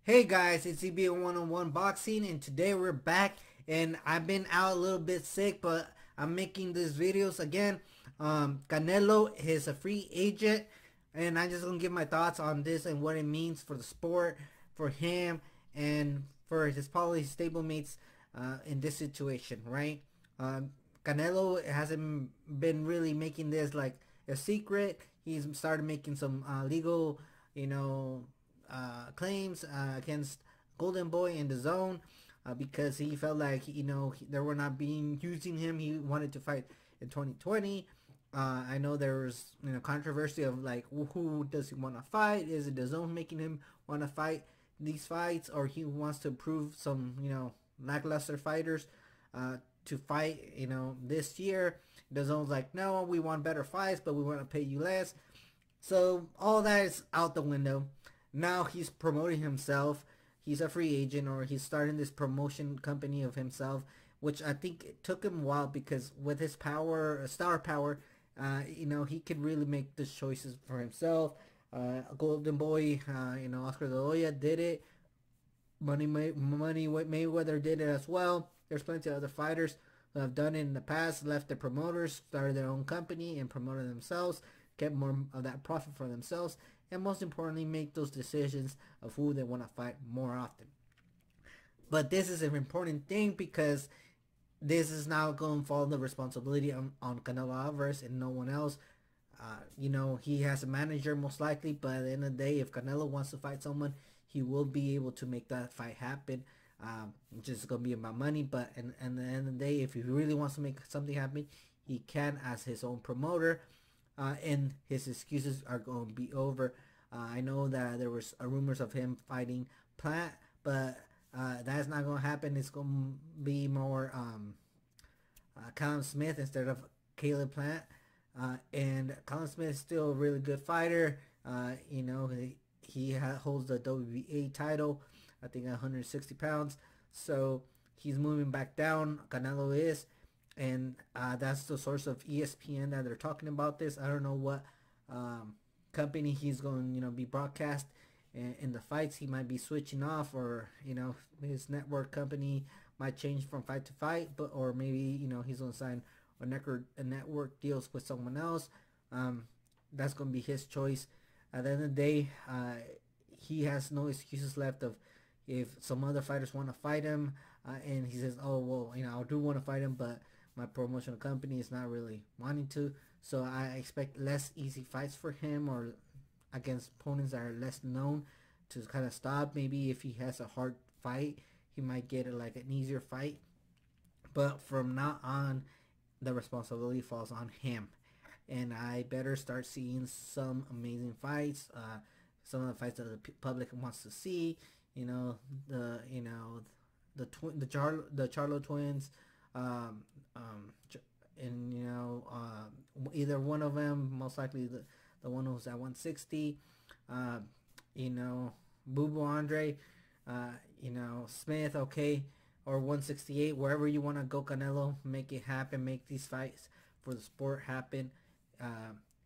Hey guys, it's EB101 Boxing, and today we're back. And I've been out a little bit sick, but I'm making these videos again. Canelo is a free agent, and I'm just gonna give my thoughts on this and what it means for the sport, for him, and for his probably stablemates in this situation, right? Um, Canelo hasn't been really making this like a secret. He's started making some legal, you know, claims against Goldenboy in the zone because he felt like they were not being using him. He wanted to fight in 2020. I know there was controversy of like who does he want to fight? Is it the zone making him want to fight these fights, or he wants to prove some lackluster fighters to fight this year? The zone's like, no, we want better fights, but we want to pay you less. So all that is out the window. Now he's promoting himself. He's a free agent, or he's starting this promotion company of himself, which I think it took him a while because with his power, star power, he could really make the choices for himself. Goldenboy, Oscar De La Hoya did it. Money Mayweather did it as well. There's plenty of other fighters who have done it in the past, left their promoters, started their own company, and promoted themselves, get more of that profit for themselves, and most importantly, make those decisions of who they want to fight more often. But this is an important thing because this is now going to fall the responsibility on Canelo Alvarez and no one else. He has a manager most likely, but at the end of the day, if Canelo wants to fight someone, he will be able to make that fight happen. Just going to be about money, but at the end of the day, if he really wants to make something happen, he can as his own promoter. And his excuses are going to be over. I know that there was rumors of him fighting Plant, but that's not going to happen. It's going to be more Callum Smith instead of Caleb Plant. And Callum Smith is still a really good fighter. He holds the WBA title, I think 160 pounds. So he's moving back down. Canelo is. And that's the source of ESPN that they're talking about this. I don't know what company he's going to be broadcast in the fights. He might be switching off, or his network company might change from fight to fight, or maybe he's going to sign a network deals with someone else. That's going to be his choice. At the end of the day, he has no excuses left of if some other fighters want to fight him, and he says, oh well, I do want to fight him, but my promotional company is not really wanting to, so I expect less easy fights for him, or against opponents that are less known, to kind of stop. Maybe if he has a hard fight, he might get like an easier fight, but from now on, the responsibility falls on him, and I better start seeing some amazing fights, some of the fights that the public wants to see. The Charlo twins. And either one of them, most likely the one who's at 160, Boo Boo Andre, Smith, okay, or 168, wherever you want to go. Canelo, make it happen, make these fights for the sport happen.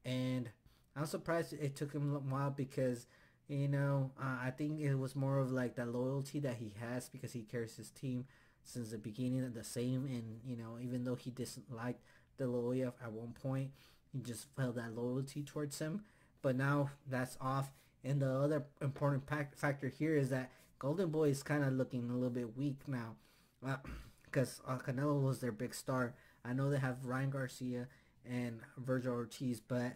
And I'm surprised it took him a while because I think it was more of like the loyalty that he has because he carries his team since the beginning of the same, and even though he disliked De La Hoya at one point, he just felt that loyalty towards him. But now that's off, and the other important factor here is that Goldenboy is kind of looking a little bit weak now, because Canelo was their big star. I know they have Ryan Garcia and Virgil Ortiz, but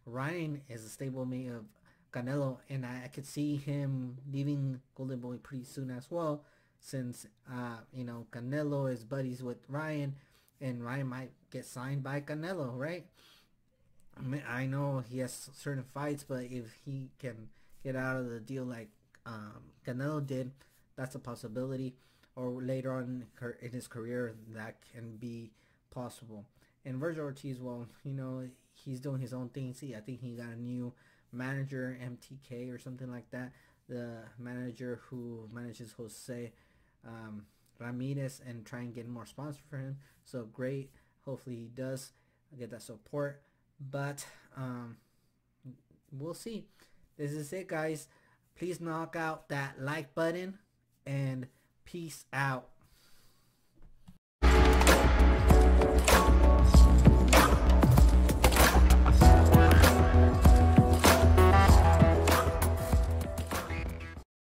Ryan is a stablemate of Canelo, and I could see him leaving Goldenboy pretty soon as well, since Canelo is buddies with Ryan, and Ryan might get signed by Canelo, right? I know he has certain fights, but if he can get out of the deal like Canelo did, that's a possibility. Or later on in his career, that can be possible. And Virgil Ortiz, well, he's doing his own thing. See, I think he got a new manager, MTK or something like that. The manager who manages Jose Ramirez, and try and get more sponsors for him. So great. Hopefully he does get that support. But we'll see. This is it, guys. please knock out that like button, and peace out.